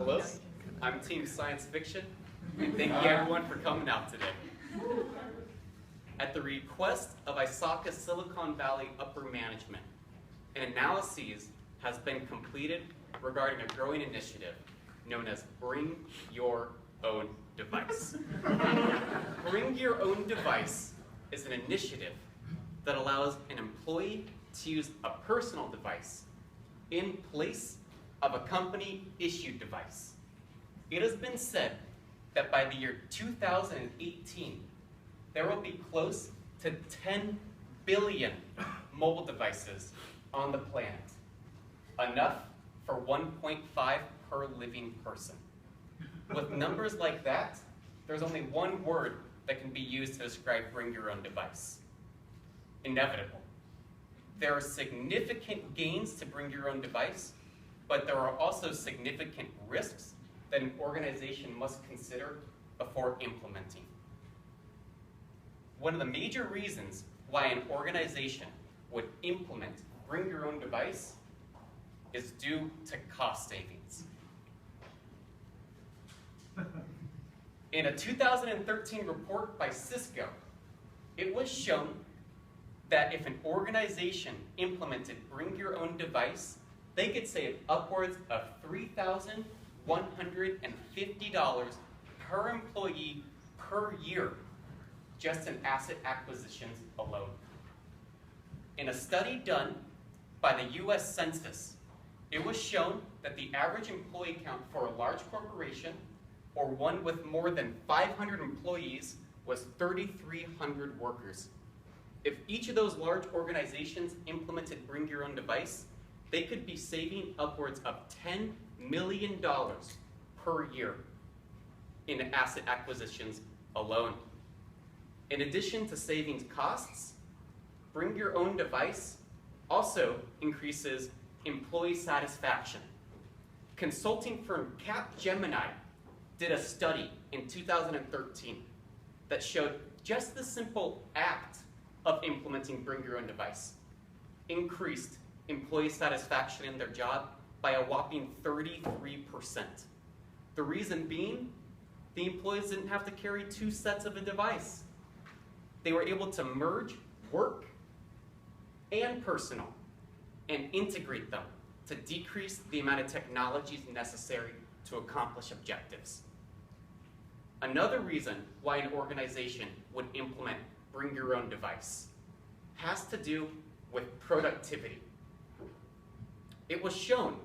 Hello, I'm Team Science Fiction, and thank you everyone for coming out today. At the request of ISACA Silicon Valley upper management, an analysis has been completed regarding a growing initiative known as Bring Your Own Device. Bring Your Own Device is an initiative that allows an employee to use a personal device in place of a company-issued device. It has been said that by the year 2018, there will be close to 10 billion mobile devices on the planet, enough for 1.5 per living person. With numbers like that, there's only one word that can be used to describe bring your own device: inevitable. There are significant gains to bring your own device, but there are also significant risks that an organization must consider before implementing. One of the major reasons why an organization would implement bring your own device is due to cost savings. In a 2013 report by Cisco, it was shown that if an organization implemented bring your own device, they could save upwards of $3,150 per employee per year, just in asset acquisitions alone. In a study done by the US Census, it was shown that the average employee count for a large corporation, or one with more than 500 employees, was 3,300 workers. If each of those large organizations implemented bring your own device, they could be saving upwards of $10 million per year in asset acquisitions alone. In addition to savings costs, bring your own device also increases employee satisfaction. Consulting firm Capgemini did a study in 2013 that showed just the simple act of implementing bring your own device increased employee satisfaction in their job by a whopping 33%. The reason being, the employees didn't have to carry two sets of a device. They were able to merge work and personal and integrate them to decrease the amount of technologies necessary to accomplish objectives. Another reason why an organization would implement bring your own device has to do with productivity. It was shown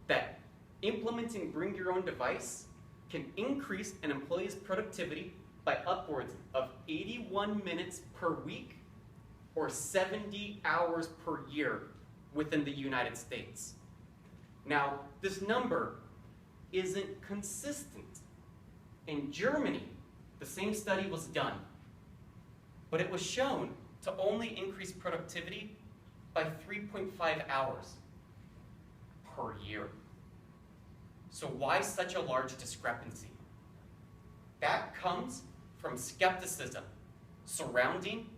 that implementing bring your own device can increase an employee's productivity by upwards of 81 minutes per week or 70 hours per year within the United States. Now, this number isn't consistent. In Germany, the same study was done, but it was shown to only increase productivity by 3.5 hours per year. So why such a large discrepancy? That comes from skepticism surrounding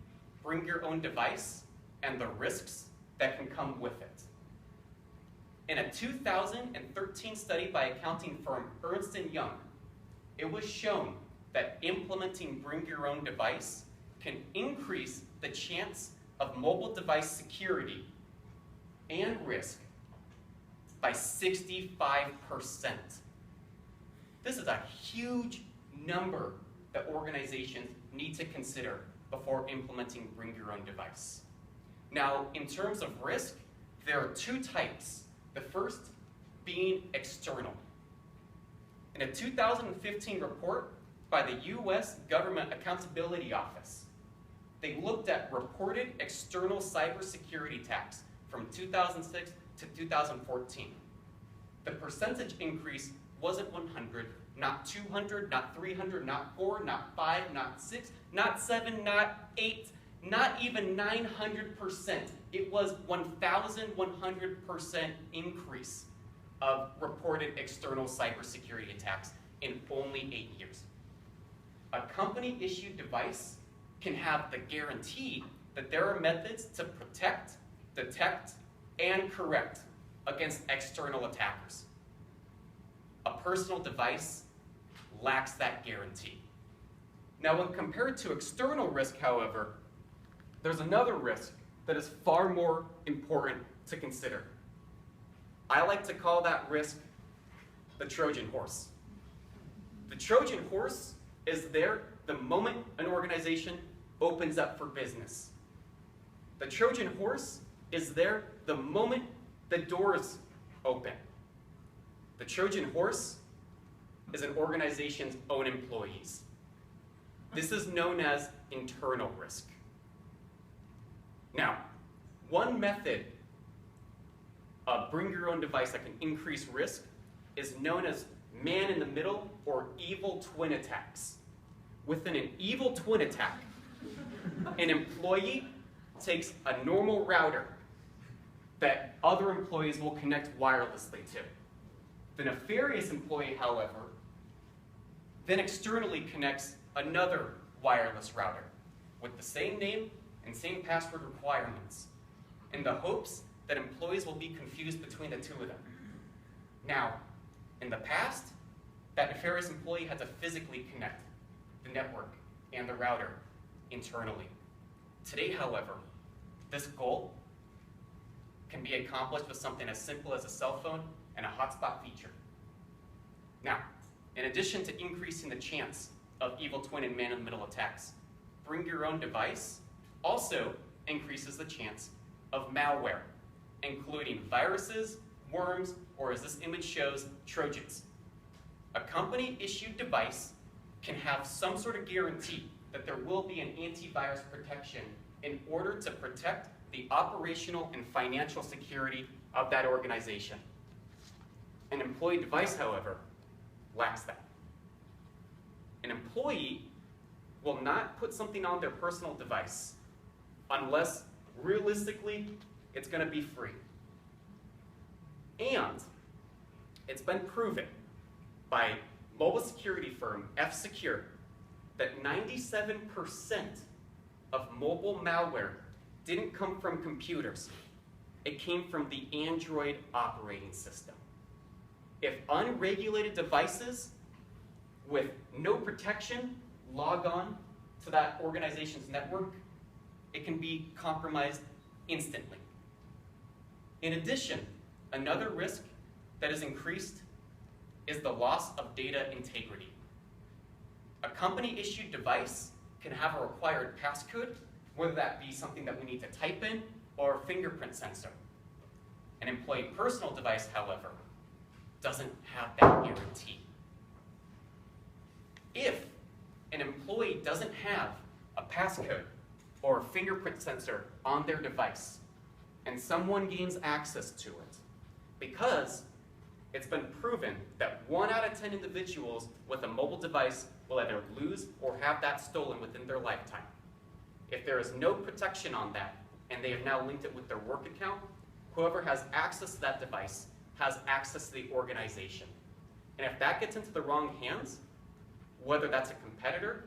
bring your own device and the risks that can come with it. In a 2013 study by accounting firm Ernst & Young, it was shown that implementing bring your own device can increase the chance of mobile device security and risk by 65%. This is a huge number that organizations need to consider before implementing bring your own device. Now, in terms of risk, there are two types. The first being external. In a 2015 report by the US Government Accountability Office, they looked at reported external cybersecurity attacks from 2006 to 2014. The percentage increase wasn't 100, not 200, not 300, not 4, not 5, not 6, not 7, not 8, not even 900%. It was 1,100% increase of reported external cybersecurity attacks in only 8 years. A company-issued device can have the guarantee that there are methods to protect, detect, and correct against external attackers. a personal device lacks that guarantee. Now, when compared to external risk, however, there's another risk that is far more important to consider. I like to call that risk the Trojan horse. The Trojan horse is there the moment an organization opens up for business. The Trojan horse is there the moment the doors open. The Trojan horse is an organization's own employees. This is known as internal risk. Now, one method of bring your own device that can increase risk is known as man-in-the-middle or evil twin attacks. Within an evil twin attack, an employee takes a normal router that other employees will connect wirelessly to. The nefarious employee, however, then externally connects another wireless router with the same name and same password requirements in the hopes that employees will be confused between the two of them. Now, in the past, that nefarious employee had to physically connect the network and the router internally. Today, however, this goal can be accomplished with something as simple as a cell phone and a hotspot feature. Now, in addition to increasing the chance of evil twin and man-in-the-middle attacks, bring your own device also increases the chance of malware, including viruses, worms, or as this image shows, Trojans. A company-issued device can have some sort of guarantee that there will be an antivirus protection in order to protect the operational and financial security of that organization. An employee device, however, lacks that. An employee will not put something on their personal device unless, realistically, it's going to be free. And it's been proven by mobile security firm F-Secure that 97% of mobile malware didn't come from computers. It came from the Android operating system. If unregulated devices with no protection log on to that organization's network, it can be compromised instantly. In addition, another risk that is increased is the loss of data integrity. A company-issued device can have a required passcode, whether that be something that we need to type in or a fingerprint sensor. An employee personal device, however, doesn't have that guarantee. If an employee doesn't have a passcode or a fingerprint sensor on their device, and someone gains access to it, because it's been proven that 1 out of 10 individuals with a mobile device will either lose or have that stolen within their lifetime. If there is no protection on that, and they have now linked it with their work account, whoever has access to that device has access to the organization. And if that gets into the wrong hands, whether that's a competitor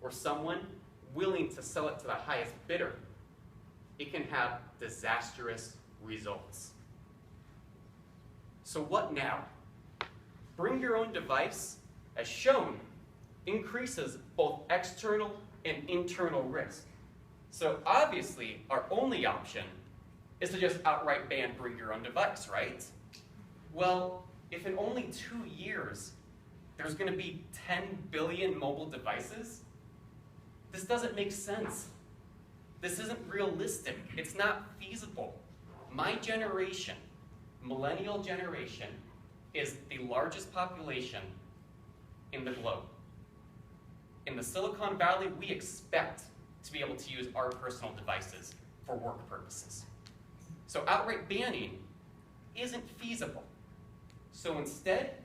or someone willing to sell it to the highest bidder, it can have disastrous results. So what now? Bring your own device, as shown, increases both external and internal risk. So obviously, our only option is to just outright ban bring your own device, right? Well, if in only 2 years, there's going to be 10 billion mobile devices, this doesn't make sense. This isn't realistic. It's not feasible. My generation, millennial generation, is the largest population in the globe. In the Silicon Valley, we expect to be able to use our personal devices for work purposes. So outright banning isn't feasible. So instead,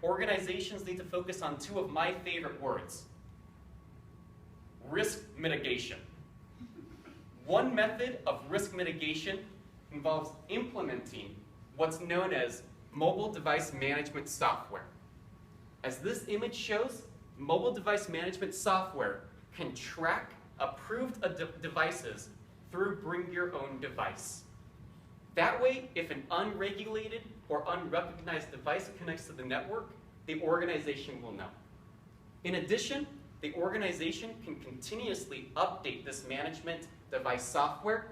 organizations need to focus on 2 of my favorite words: risk mitigation. One method of risk mitigation involves implementing what's known as mobile device management software. As this image shows, mobile device management software can track approved devices through Bring Your Own Device. That way, if an unregulated or unrecognized device connects to the network, the organization will know. In addition, the organization can continuously update this management device software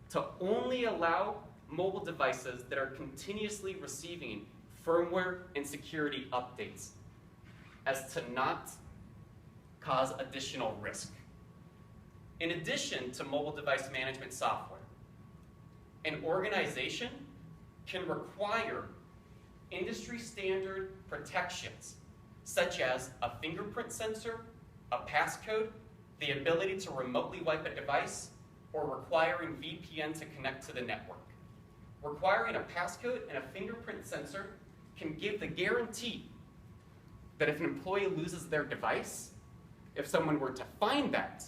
to only allow mobile devices that are continuously receiving firmware and security updates, as to not cause additional risk. In addition to mobile device management software, an organization can require industry standard protections, such as a fingerprint sensor, a passcode, the ability to remotely wipe a device, or requiring VPN to connect to the network. Requiring a passcode and a fingerprint sensor can give the guarantee that if an employee loses their device, if someone were to find that,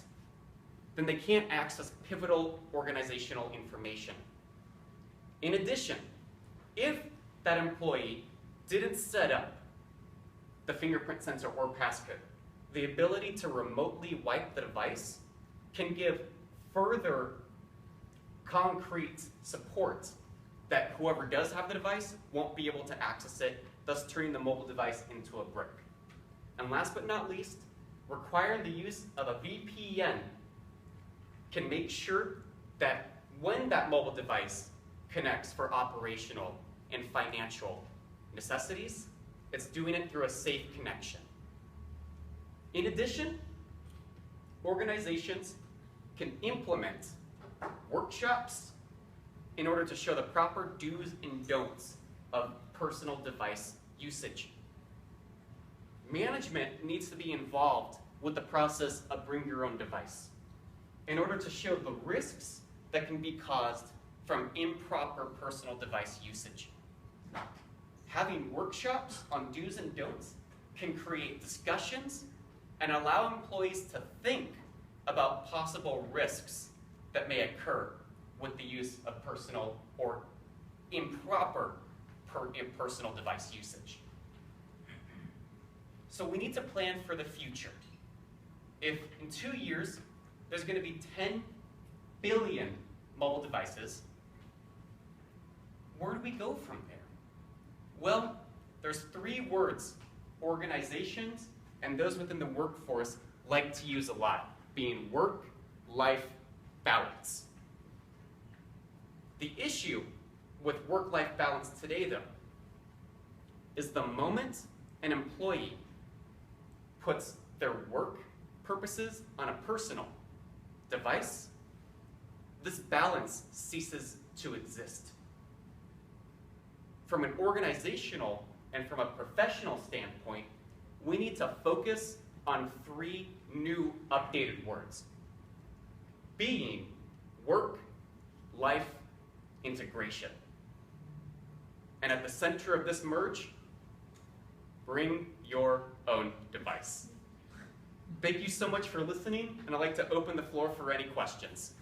then they can't access pivotal organizational information. In addition, if that employee didn't set up the fingerprint sensor or passcode, the ability to remotely wipe the device can give further concrete support that whoever does have the device won't be able to access it, thus turning the mobile device into a brick. And last but not least, requiring the use of a VPN can make sure that when that mobile device connects for operational and financial necessities, it's doing it through a safe connection. In addition, organizations can implement workshops in order to show the proper do's and don'ts of personal device usage. Management needs to be involved with the process of bring your own device in order to show the risks that can be caused from improper personal device usage. Having workshops on do's and don'ts can create discussions and allow employees to think about possible risks that may occur with the use of personal or improper personal device usage. So we need to plan for the future. If in 2 years there's going to be 10 billion mobile devices, where do we go from there? Well, there's 3 words organizations and those within the workforce like to use a lot, being work-life balance. The issue with work-life balance today, though, is the moment an employee puts their work purposes on a personal device, this balance ceases to exist. From an organizational and from a professional standpoint, we need to focus on 3 new updated words, being work-life integration. And at the center of this merge, bring your own device. Thank you so much for listening, and I'd like to open the floor for any questions.